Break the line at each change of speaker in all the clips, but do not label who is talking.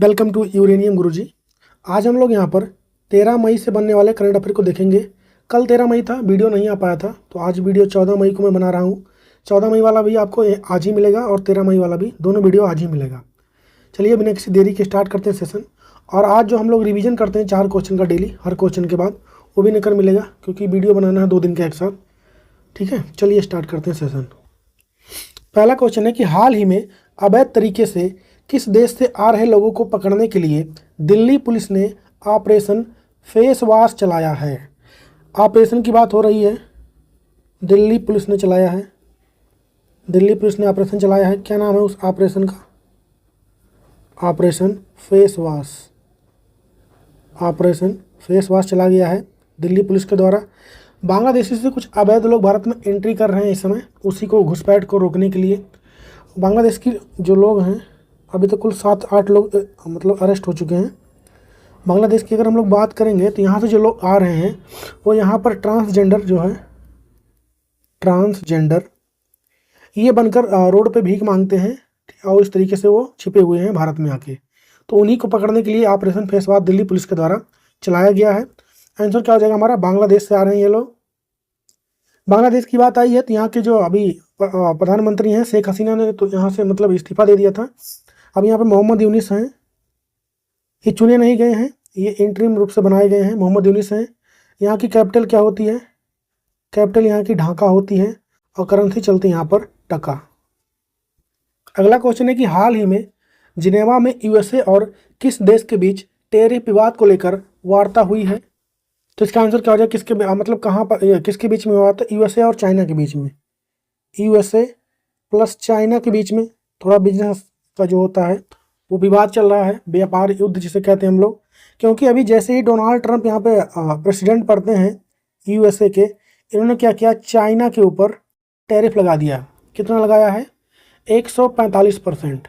Welcome to uranium गुरुजी। आज हम लोग यहाँ पर 13 मई से बनने वाले करंट अफेयर को देखेंगे। कल 13 मई था, वीडियो नहीं आ पाया था, तो आज वीडियो 14 मई को मैं बना रहा हूँ। 14 मई वाला भी आपको आज ही मिलेगा और 13 मई वाला भी, दोनों वीडियो आज ही मिलेगा। चलिए बिना किसी देरी के स्टार्ट करते हैं सेशन। और आज जो हम लोग रिविज़न करते हैं 4 क्वेश्चन का डेली, हर क्वेश्चन के बाद, वो भी निकल मिलेगा क्योंकि वीडियो बनाना है 2 दिन का एक साथ। ठीक है, चलिए स्टार्ट करते हैं सेशन। पहला क्वेश्चन है कि हाल ही में अवैध तरीके से किस देश से आ रहे लोगों को पकड़ने के लिए दिल्ली पुलिस ने ऑपरेशन फेस वॉश चलाया है। ऑपरेशन की बात हो रही है, दिल्ली पुलिस ने चलाया है, दिल्ली पुलिस ने ऑपरेशन चलाया है। क्या नाम है उस ऑपरेशन का? Operation face wash. Operation face wash चला गया है दिल्ली पुलिस के द्वारा। बांग्लादेशी से कुछ अवैध लोग भारत में एंट्री कर रहे हैं इस समय, उसी को घुसपैठ को रोकने के लिए। बांग्लादेश की जो लोग हैं, अभी तक कुल 7-8 लोग मतलब अरेस्ट हो चुके हैं। बांग्लादेश की अगर हम लोग बात करेंगे तो यहाँ से जो लोग आ रहे हैं वो यहाँ पर ट्रांसजेंडर जो है, ट्रांसजेंडर ये बनकर रोड पे भीख मांगते हैं और इस तरीके से वो छिपे हुए हैं भारत में आके। तो उन्हीं को पकड़ने के लिए operation face wash Delhi police के द्वारा चलाया गया है। आंसर क्या हो जाएगा हमारा? बांग्लादेश से आ रहे हैं ये लोग। बांग्लादेश की बात आई है तो यहाँ के जो अभी प्रधानमंत्री हैं शेख हसीना ने तो यहाँ से मतलब इस्तीफा दे दिया था। अब यहाँ पे मोहम्मद यूनिस हैं, ये चुने नहीं गए हैं, ये इंटरिम रूप से बनाए गए हैं। मोहम्मद यूनिस हैं। यहाँ की कैपिटल क्या होती है? कैपिटल यहाँ की ढाका होती है और करेंसी चलती है यहाँ पर टका। अगला क्वेश्चन है कि हाल ही में जिनेवा में यूएसए और किस देश के बीच टैरिफ विवाद को लेकर वार्ता हुई है? तो इसका आंसर क्या हो जाए? किसके मतलब कहाँ पर, किसके बीच में हुआ था? यूएसए और चाइना के बीच में। यूएसए प्लस चाइना के बीच में थोड़ा बिजनेस का जो होता है वो विवाद चल रहा है, व्यापार युद्ध जिसे कहते हैं हम लोग। क्योंकि अभी जैसे ही डोनाल्ड ट्रंप यहाँ पे प्रेसिडेंट पड़ते हैं यूएसए के, इन्होंने क्या किया? चाइना के ऊपर टैरिफ लगा दिया। कितना लगाया है? 145%।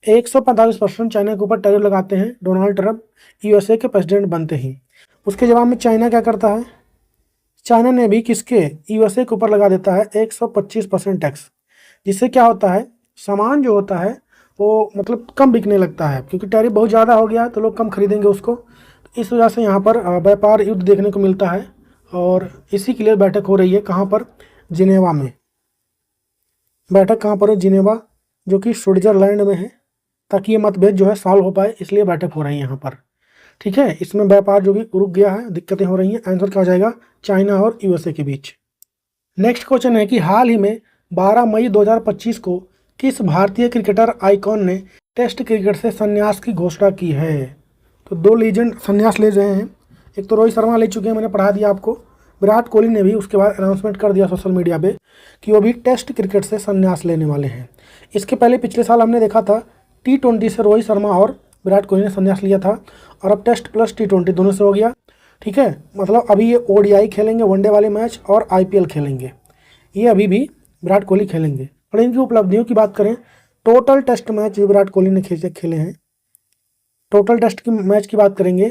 145% चाइना के ऊपर टैरिफ लगाते हैं डोनाल्ड ट्रंप यूएसए के प्रेसिडेंट बनते ही। उसके जवाब में चाइना क्या करता है? चाइना ने भी किसके? यूएसए के ऊपर लगा देता है 125% टैक्स। जिससे क्या होता है, सामान जो होता है वो मतलब कम बिकने लगता है, क्योंकि टैरिफ बहुत ज़्यादा हो गया तो लोग कम खरीदेंगे उसको। तो इस वजह से यहाँ पर व्यापार युद्ध देखने को मिलता है और इसी के लिए बैठक हो रही है। कहाँ पर? जिनेवा में। बैठक कहाँ पर है? जिनेवा, जो कि स्विट्जरलैंड में है, ताकि ये मतभेद जो है सॉल्व हो पाए, इसलिए बैठक हो रही है यहाँ पर। ठीक है, इसमें व्यापार जो भी रुक गया है, दिक्कतें हो रही हैं। आंसर क्या हो जाएगा? चाइना और यूएसए के बीच। नेक्स्ट क्वेश्चन है कि हाल ही में 12 मई 2025 को किस भारतीय क्रिकेटर आइकॉन ने टेस्ट क्रिकेट से संन्यास की घोषणा की है? तो 2 लीजेंड संन्यास ले रहे हैं। एक तो रोहित शर्मा ले चुके हैं, मैंने पढ़ा दिया आपको। विराट कोहली ने भी उसके बाद अनाउंसमेंट कर दिया सोशल मीडिया पे कि वो भी टेस्ट क्रिकेट से संन्यास लेने वाले हैं। इसके पहले पिछले साल हमने देखा था T20 से रोहित शर्मा और विराट कोहली ने संन्यास लिया था, और अब टेस्ट प्लस T20 दोनों से हो गया। ठीक है, मतलब अभी ये ODI खेलेंगे, वनडे वाले मैच, और IPL खेलेंगे। ये अभी भी विराट कोहली खेलेंगे। और इनकी उपलब्धियों की बात करें, टोटल टेस्ट मैच जो विराट कोहली ने खेले हैं, टोटल टेस्ट की मैच की बात करेंगे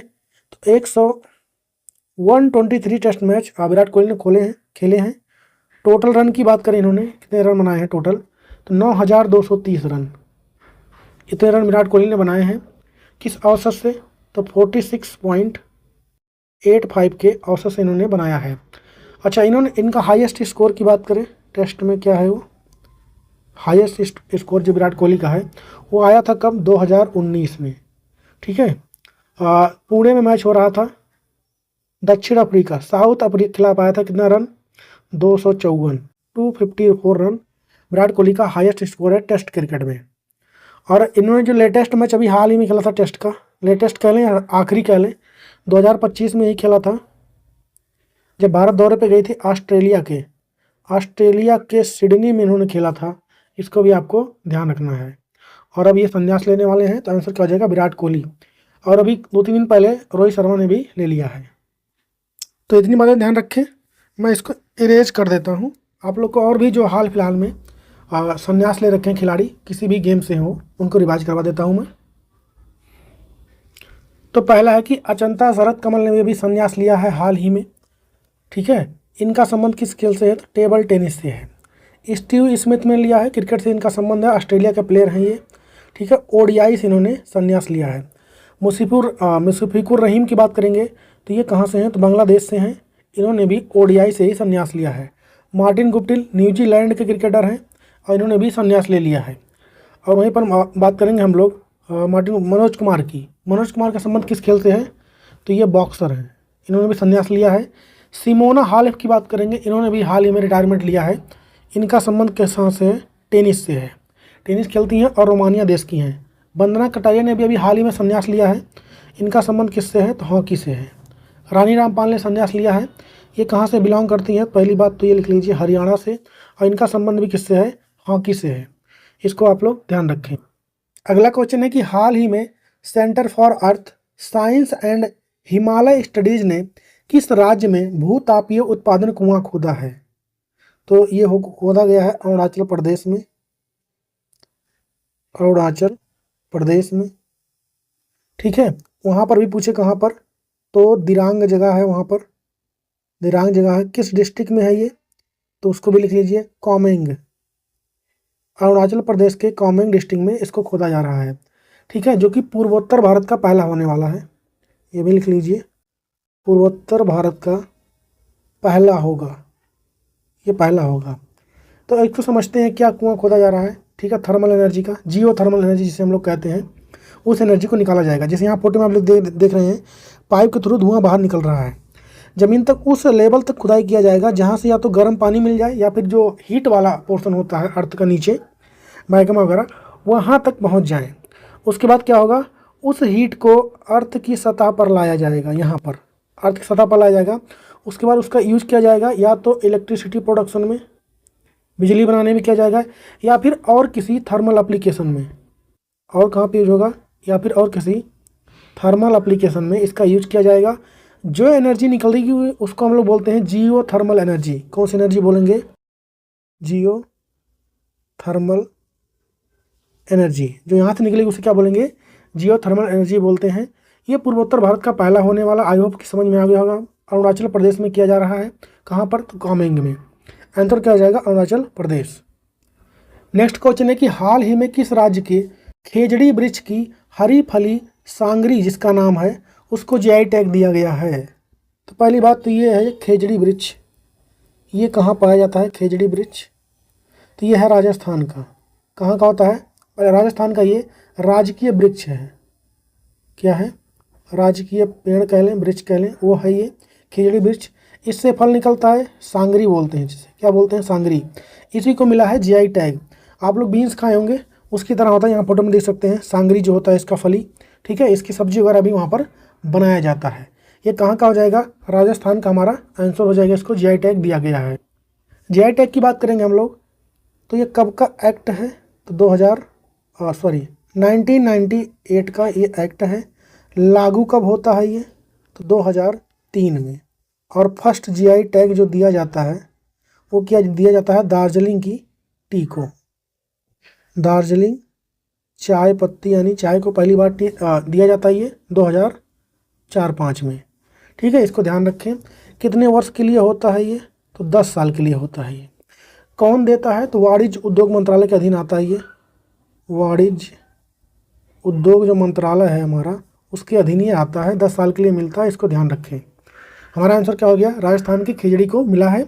तो 123 टेस्ट मैच विराट कोहली ने खेले हैं। टोटल रन की बात करें, इन्होंने कितने रन बनाए हैं टोटल? तो 9230 रन, इतने रन विराट कोहली ने बनाए हैं। किस औसत से? तो 46.85 के औसत से इन्होंने बनाया है। अच्छा, इनका हाईएस्ट स्कोर की बात करें टेस्ट में, क्या है वो हाईएस्ट स्कोर जो विराट कोहली का है, वो आया था कब? 2019 में। ठीक है, पुणे में मैच हो रहा था, दक्षिण अफ्रीका, साउथ अफ्रीका के खिलाफ आया था। कितना रन? 254, 254 रन विराट कोहली का हाईएस्ट स्कोर है टेस्ट क्रिकेट में। और इन्होंने जो लेटेस्ट मैच अभी हाल ही में खेला था टेस्ट का, लेटेस्ट कह लें या आखिरी कह लें, 2025 में ही खेला था, जब भारत दौरे पे गई थी ऑस्ट्रेलिया के सिडनी में इन्होंने खेला था। इसको भी आपको ध्यान रखना है। और अब ये संन्यास लेने वाले हैं, तो आंसर क्या हो जाएगा? विराट कोहली। और अभी 2-3 दिन पहले रोहित शर्मा ने भी ले लिया है। तो इतनी बातें ध्यान रखें, मैं इसको इरेज कर देता हूँ। आप लोग को और भी जो हाल फिलहाल में संन्यास ले रखे हैं खिलाड़ी, किसी भी गेम से हो, उनको रिवाइज करवा देता हूँ मैं। तो पहला है कि अचंता शरत कमल ने भी संन्यास लिया है हाल ही में। ठीक है, इनका संबंध किस खेल से है? तो टेबल टेनिस से है। स्टीव स्मिथ ने लिया है, क्रिकेट से इनका संबंध है, ऑस्ट्रेलिया के प्लेयर हैं ये। ठीक है, ओडियाई से इन्होंने संन्यास लिया है। मुशफिकुर रहीम की बात करेंगे तो ये कहाँ से हैं, तो बांग्लादेश से हैं। इन्होंने भी ओडियाई से ही संन्यास लिया है। मार्टिन गुप्टिल न्यूजीलैंड के क्रिकेटर हैं और इन्होंने भी संन्यास ले लिया है। और वहीं पर बात करेंगे हम लोग मनोज कुमार की। मनोज कुमार का संबंध किस खेल से है, तो ये बॉक्सर हैं, इन्होंने भी संन्यास लिया है। सिमोना हालेप की बात करेंगे, इन्होंने भी हाल ही में रिटायरमेंट लिया है। इनका संबंध किस से है, टेनिस से है, टेनिस खेलती हैं और रोमानिया देश की हैं। वंदना कटारिया ने भी अभी हाल ही में संन्यास लिया है। इनका संबंध किससे है, तो हॉकी से है। रानी रामपाल ने संन्यास लिया है, ये कहाँ से बिलोंग करती हैं, पहली बात तो ये लिख लीजिए, हरियाणा से, और इनका संबंध भी किससे है, हॉकी से है। इसको आप लोग ध्यान रखें। अगला क्वेश्चन है कि हाल ही में centre for earth science and Himalaya studies ने किस राज्य में भूतापीय उत्पादन कुआं खोदा है, तो ये खोदा गया है अरुणाचल प्रदेश में। अरुणाचल प्रदेश में, ठीक है। वहाँ पर भी पूछे कहाँ पर, तो दिरांग जगह है, वहाँ पर दिरांग जगह है। किस डिस्ट्रिक्ट में है ये, तो उसको भी लिख लीजिए, कोमेंग। अरुणाचल प्रदेश के कोमेंग डिस्ट्रिक्ट में इसको खोदा जा रहा है, ठीक है, जो कि पूर्वोत्तर भारत का पहला होने वाला है। ये भी लिख लीजिए, पूर्वोत्तर भारत का पहला होगा, ये पहला होगा। तो एक तो समझते हैं क्या कुआं खोदा जा रहा है, ठीक है, थर्मल एनर्जी का, जियो थर्मल एनर्जी जिसे हम लोग कहते हैं, उस एनर्जी को निकाला जाएगा। जैसे यहाँ फोटो में आप लोग देख रहे हैं, पाइप के थ्रू धुआं बाहर निकल रहा है, ज़मीन तक उस लेवल तक खुदाई किया जाएगा जहाँ से या तो गर्म पानी मिल जाए या फिर जो हीट वाला पोर्शन होता है अर्थ का नीचे, मैग्मा वगैरह, वहाँ तक पहुँच जाए। उसके बाद क्या होगा, उस हीट को अर्थ की सतह पर लाया जाएगा, यहाँ पर अर्थ की सतह पर लाया जाएगा। उसके बाद उसका यूज़ किया जाएगा या तो इलेक्ट्रिसिटी प्रोडक्शन में, बिजली बनाने में किया जाएगा, या फिर और किसी थर्मल एप्लीकेशन में। और कहाँ पे यूज होगा, या फिर और किसी थर्मल एप्लीकेशन में इसका यूज किया जाएगा। जो एनर्जी निकलेगी उसको हम लोग बोलते हैं जियो थर्मल एनर्जी। कौन सी एनर्जी बोलेंगे, जियो थर्मल एनर्जी। जो यहाँ से निकलेगी उसे क्या बोलेंगे, जियो थर्मल एनर्जी बोलते हैं। ये पूर्वोत्तर भारत का पहला होने वाला, आई होप कि समझ में आ गया होगा। अरुणाचल प्रदेश में किया जा रहा है, कहाँ पर, तो कोमेंग में। आंसर क्या हो जाएगा, अरुणाचल प्रदेश। नेक्स्ट क्वेश्चन है कि हाल ही में किस राज्य के खेजड़ी वृक्ष की हरी फली सांगरी जिसका नाम है उसको जीआई टैग दिया गया है। तो पहली बात तो ये है खेजड़ी वृक्ष, ये कहाँ पाया जाता है खेजड़ी वृक्ष, तो ये है राजस्थान का। कहाँ का होता है, राजस्थान का। ये राजकीय वृक्ष है, क्या है, राजकीय पेड़ कह लें, वृक्ष कह लें, वो है ये खेजड़ी वृक्ष। इससे फल निकलता है, सांगरी बोलते हैं जिसे, क्या बोलते हैं, सांगरी। इसी को मिला है जीआई टैग। आप लोग बीन्स खाए होंगे, उसकी तरह होता है, यहाँ फोटो में देख सकते हैं सांगरी जो होता है इसका फली, ठीक है। इसकी सब्जी वगैरह भी वहाँ पर बनाया जाता है। ये कहाँ का हो जाएगा, राजस्थान का हमारा आंसर हो जाएगा। इसको जीआई टैग दिया गया है। जीआई टैग की बात करेंगे हम लोग, तो ये कब का एक्ट है, तो 1998 का ये एक्ट है। लागू कब होता है ये, तो 2003 में। और फर्स्ट जीआई टैग जो दिया जाता है वो क्या दिया जाता है, दार्जिलिंग की टी को। दार्जिलिंग चाय पत्ती यानी चाय को पहली बार दिया जाता है ये 2004-05 में, ठीक है। इसको ध्यान रखें। कितने वर्ष के लिए होता है ये, तो 10 साल के लिए होता है ये। कौन देता है, तो वाणिज्य उद्योग मंत्रालय के अधीन आता है ये। वाणिज्य उद्योग जो मंत्रालय है हमारा, उसके अधीन ये आता है, 10 साल के लिए मिलता है। इसको ध्यान रखें। हमारा आंसर क्या हो गया, राजस्थान की खिचड़ी को मिला है।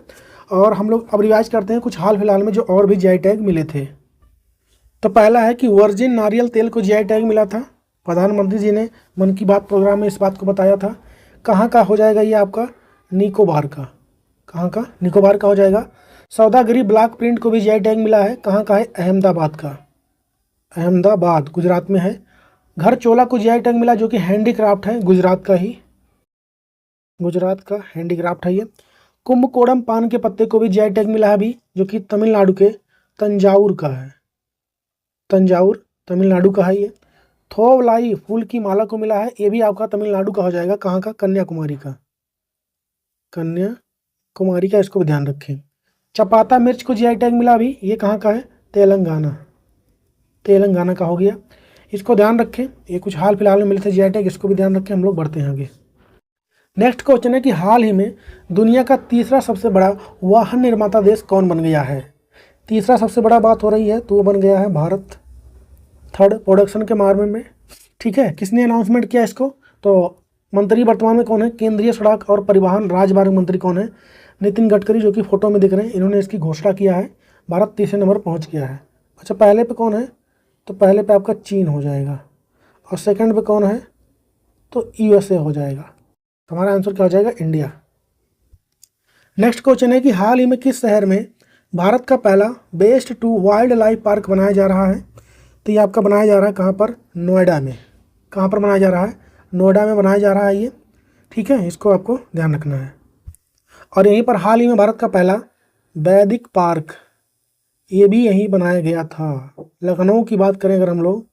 और हम लोग अब रिवाइज करते हैं कुछ हाल फिलहाल में जो और भी जीआई टैग मिले थे। तो पहला है कि वर्जिन नारियल तेल को जीआई टैग मिला था। प्रधानमंत्री जी ने मन की बात प्रोग्राम में इस बात को बताया था। कहाँ का हो जाएगा ये आपका, निकोबार का। कहाँ का, निकोबार का हो जाएगा। सौदागरी ब्लॉक प्रिंट को भी जीआई टैग मिला है। कहाँ का है, अहमदाबाद का। अहमदाबाद गुजरात में है। घर चोला को जीआई टैग मिला जो कि हैंडीक्राफ्ट है, गुजरात का ही, गुजरात का हैंडीक्राफ्ट है ये। कुंभकोणम पान के पत्ते को भी जीआई टैग मिला है अभी, जो कि तमिलनाडु के तंजावुर का है। तंजावुर तमिलनाडु का है ये। थोवलाई फूल की माला को मिला है, ये भी आपका तमिलनाडु का हो जाएगा। कहाँ का, कन्याकुमारी का। कन्याकुमारी का, इसको भी ध्यान रखें। चपाता मिर्च को जीआई टैग मिला अभी, ये कहाँ का है, तेलंगाना। तेलंगाना का हो गया। इसको ध्यान रखें। ये कुछ हाल फिलहाल में मिले थे जीआई टैग, इसको भी ध्यान रखें। हम लोग बढ़ते हैं आगे। नेक्स्ट क्वेश्चन है कि हाल ही में दुनिया का तीसरा सबसे बड़ा वाहन निर्माता देश कौन बन गया है। तीसरा सबसे बड़ा बात हो रही है तो वो बन गया है भारत। थर्ड, प्रोडक्शन के मामले में, ठीक है। किसने अनाउंसमेंट किया इसको? तो मंत्री वर्तमान में कौन है? केंद्रीय सड़क और परिवहन राजमार्ग मंत्री कौन है? नितिन गडकरी, जो कि फोटो में दिख रहे हैं, इन्होंने इसकी घोषणा किया है। भारत तीसरे नंबर पहुंच गया है। अच्छा, पहले पे कौन है? तो पहले पे आपका चीन हो जाएगा, और सेकंड पे कौन है? तो यूएसए हो जाएगा। हमारा आंसर क्या हो जाएगा? इंडिया। नेक्स्ट क्वेश्चन है कि हाल ही में किस शहर में भारत का पहला best to wildlife park बनाया जा रहा है? तो ये आपका बनाया जा रहा है कहाँ पर? नोएडा में। कहाँ पर बनाया जा रहा है? नोएडा में बनाया जा रहा है ये, ठीक है। इसको आपको ध्यान रखना है। और यहीं पर हाल ही में भारत का पहला वैदिक पार्क, ये भी यहीं बनाया गया था। लखनऊ की बात करें अगर हम लोग,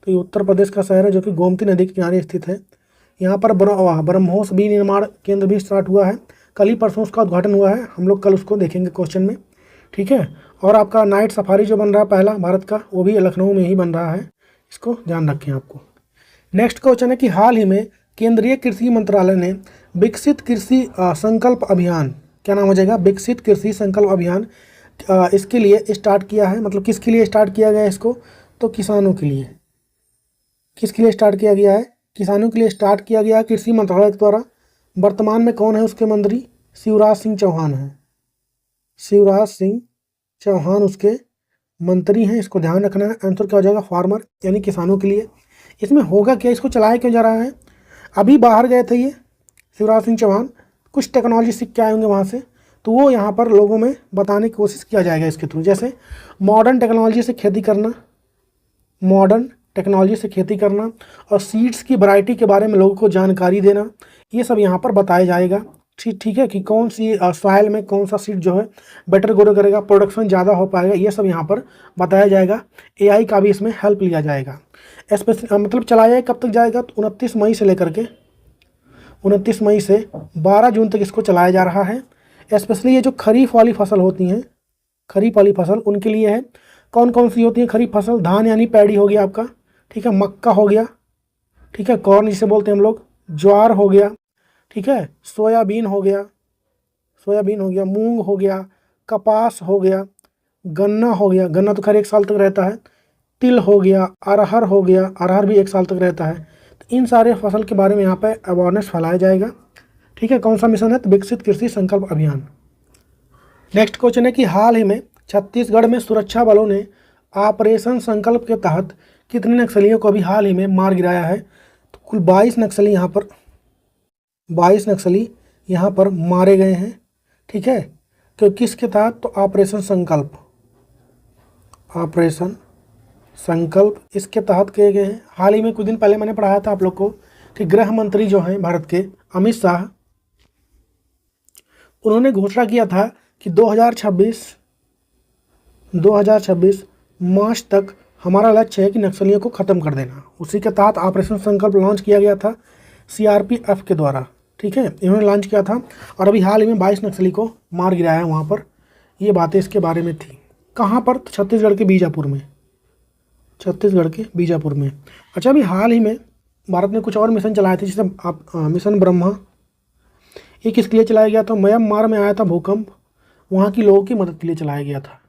तो ये उत्तर प्रदेश का शहर है जो कि गोमती नदी के किनारे स्थित है। यहाँ पर ब्रह्मोस बी निर्माण केंद्र भी स्टार्ट हुआ है। कल ही परसों उसका उद्घाटन हुआ है, हम लोग कल उसको देखेंगे क्वेश्चन में, ठीक है। और आपका नाइट सफारी जो बन रहा है पहला भारत का, वो भी लखनऊ में ही बन रहा है, इसको ध्यान रखें आपको। नेक्स्ट क्वेश्चन है कि हाल ही में केंद्रीय कृषि मंत्रालय ने विकसित कृषि संकल्प अभियान, क्या नाम हो जाएगा? विकसित कृषि संकल्प अभियान, इसके लिए स्टार्ट किया है। मतलब किसके लिए स्टार्ट किया गया है इसको? तो किसानों के लिए। किसके लिए स्टार्ट किया गया है? किसानों के लिए स्टार्ट किया गया है कृषि मंत्रालय के द्वारा। वर्तमान में कौन है उसके मंत्री? शिवराज सिंह चौहान है। शिवराज सिंह चौहान उसके मंत्री हैं, इसको ध्यान रखना है। आंसर क्या हो जाएगा? फार्मर, यानी किसानों के लिए। इसमें होगा क्या? इसको चलाया क्यों जा रहा है? अभी बाहर गए थे ये शिवराज सिंह चौहान, कुछ टेक्नोलॉजी सीख के आए होंगे वहाँ से, तो वो यहाँ पर लोगों में बताने की कोशिश किया जाएगा इसके थ्रू। जैसे मॉडर्न टेक्नोलॉजी से खेती करना, मॉडर्न टेक्नोलॉजी से खेती करना, और सीड्स की वैरायटी के बारे में लोगों को जानकारी देना, ये सब यहाँ पर बताया जाएगा। ठीक है, कि कौन सी सॉइल में कौन सा सीड जो है बेटर ग्रो करेगा, प्रोडक्शन ज़्यादा हो पाएगा, ये सब यहाँ पर बताया जाएगा। एआई का भी इसमें हेल्प लिया जाएगा। मतलब चलाया जाए कब तक जाएगा? तो 29 मई से लेकर के 29 मई से 12 जून तक इसको चलाया जा रहा है। स्पेशली ये जो खरीफ वाली फसल होती हैं, खरीफ वाली फसल उनके लिए है। कौन कौन सी होती है खरीफ फसल? धान यानी पैडी हो गया आपका, ठीक है। मक्का हो गया, ठीक है। कॉर्न जिसे बोलते हैं हम लोग। ज्वार हो गया, ठीक है। सोयाबीन हो गया, सोयाबीन हो गया। मूंग हो गया, कपास हो गया, गन्ना हो गया, गन्ना तो खैर 1 साल तक रहता है। तिल हो गया, अरहर हो गया, अरहर भी 1 साल तक रहता है। तो इन सारे फसल के बारे में यहाँ पे अवेयरनेस फैलाया जाएगा, ठीक है। कौन सा मिशन है? तो विकसित कृषि संकल्प अभियान। नेक्स्ट क्वेश्चन है कि हाल ही में छत्तीसगढ़ में सुरक्षा बलों ने ऑपरेशन संकल्प के तहत कितने नक्सलियों को अभी हाल ही में मार गिराया है? तो कुल 22 नक्सली यहाँ पर 22 नक्सली यहाँ पर मारे गए हैं, ठीक है। तो किसके तहत? तो ऑपरेशन संकल्प, ऑपरेशन संकल्प इसके तहत किए गए हैं। हाल ही में कुछ दिन पहले मैंने पढ़ाया था आप लोग को कि गृह मंत्री जो हैं भारत के अमित शाह, उन्होंने घोषणा किया था कि 2026 मार्च तक हमारा लक्ष्य है कि नक्सलियों को ख़त्म कर देना। उसी के तहत ऑपरेशन संकल्प लॉन्च किया गया था सीआरपीएफ के द्वारा, ठीक है। इन्होंने लॉन्च किया था और अभी हाल ही में 22 नक्सली को मार गिराया है वहाँ पर। ये बातें इसके बारे में थी। कहाँ पर? तो छत्तीसगढ़ के बीजापुर में, छत्तीसगढ़ के बीजापुर में। अच्छा, अभी हाल ही में भारत ने कुछ और मिशन चलाए थे, जैसे मिशन ब्रह्मा। ये किसके लिए चलाया गया था? म्यांमार में आया था भूकंप, वहाँ की लोगों की मदद के लिए चलाया गया था।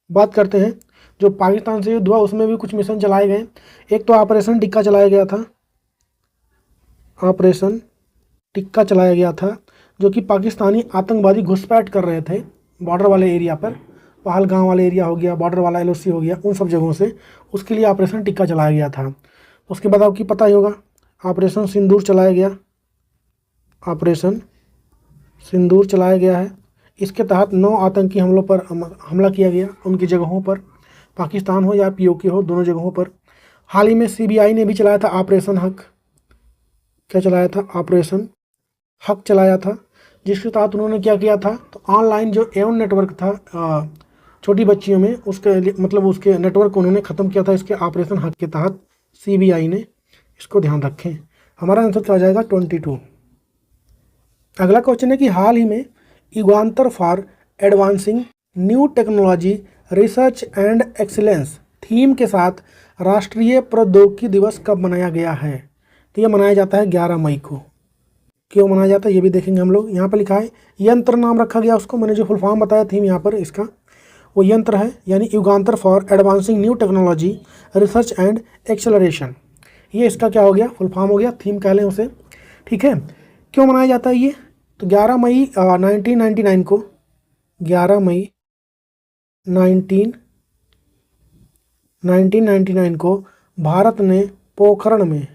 बात करते हैं जो पाकिस्तान से युद्ध हुआ, उसमें भी कुछ मिशन चलाए गए। एक तो ऑपरेशन टिक्का चलाया गया था, ऑपरेशन टिक्का चलाया गया था, जो कि पाकिस्तानी आतंकवादी घुसपैठ कर रहे थे बॉर्डर वाले एरिया पर। पहलगाम वाला एरिया हो गया, बॉर्डर वाला एलओसी हो गया, उन सब जगहों से उसके लिए ऑपरेशन टिक्का चलाया गया था। उसके बाद आपको पता ही होगा ऑपरेशन सिंदूर चलाया गया, ऑपरेशन सिंदूर चलाया गया है। इसके तहत 9 आतंकी हमलों पर हमला किया गया, उनकी जगहों पर, पाकिस्तान हो या पीओके हो, दोनों जगहों पर। हाल ही में सीबीआई ने भी चलाया था ऑपरेशन हक। क्या चलाया था? ऑपरेशन हक चलाया था, जिसके तहत उन्होंने क्या किया था? तो ऑनलाइन जो एवन नेटवर्क था छोटी बच्चियों में, उसके मतलब उसके नेटवर्क को उन्होंने ख़त्म किया था इसके ऑपरेशन हक के तहत सीबीआई ने। इसको ध्यान रखें। हमारा आंसर क्या हो जाएगा? 22। अगला क्वेश्चन है कि हाल ही में Yugantar for advancing new technology research and excellence theme के साथ राष्ट्रीय प्रौद्योगिकी दिवस कब मनाया गया है? तो यह मनाया जाता है 11 मई को। क्यों मनाया जाता है ये भी देखेंगे हम लोग। यहाँ पर लिखा है यंत्र नाम रखा गया उसको, मैंने जो फुल फॉर्म बताया थीम यहाँ पर इसका, वो यंत्र है, यानी Yugantar for advancing new technology research and acceleration. ये इसका क्या हो गया, फुल फॉर्म हो गया, थीम कह लें उसे। ठीक है, क्यों मनाया जाता है ये? तो 11 मई 1999 को, 11 मई 1999 को भारत ने पोखरण में,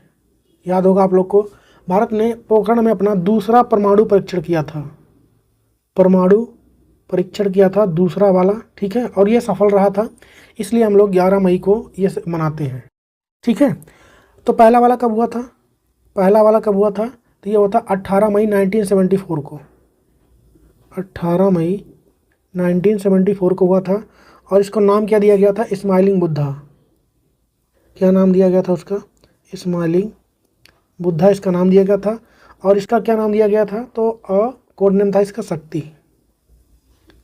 याद होगा आप लोग को, भारत ने पोखरण में अपना दूसरा परमाणु परीक्षण किया था, परमाणु परीक्षण किया था दूसरा वाला। ठीक है, और ये सफल रहा था, इसलिए हम लोग 11 मई को ये मनाते हैं। ठीक है, तो पहला वाला कब हुआ था? पहला वाला कब हुआ था? तो ये हुआ था 18 मई 1974 को, 18 मई 1974 को हुआ था। और इसको नाम क्या दिया गया था? स्माइलिंग बुद्धा। क्या नाम दिया गया था उसका? स्माइलिंग बुद्धा इसका नाम दिया गया था। और इसका क्या नाम दिया गया था? तो कोड नेम था इसका शक्ति।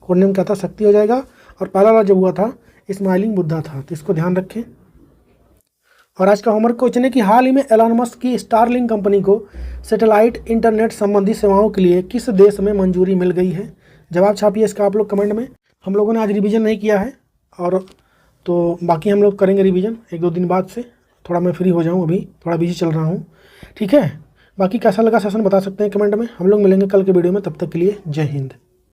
कोड नेम क्या था? शक्ति हो जाएगा। और पहला वाला जब हुआ था स्माइलिंग बुद्धा था, तो इसको ध्यान रखें। और आज का होमवर्क क्वेश्चन है कि हाल ही में एलन मस्क की स्टारलिंक कंपनी को सैटेलाइट इंटरनेट संबंधी सेवाओं के लिए किस देश में मंजूरी मिल गई है? जवाब छापिए इसका आप लोग कमेंट में। हम लोगों ने आज रिवीजन नहीं किया है, और तो बाकी हम लोग करेंगे रिवीजन 1-2 दिन बाद से। थोड़ा मैं फ्री हो जाऊँ, अभी थोड़ा बिजी चल रहा हूँ। ठीक है, बाकी कैसा लगा सेशन बता सकते हैं कमेंट में। हम लोग मिलेंगे कल के वीडियो में, तब तक के लिए जय हिंद।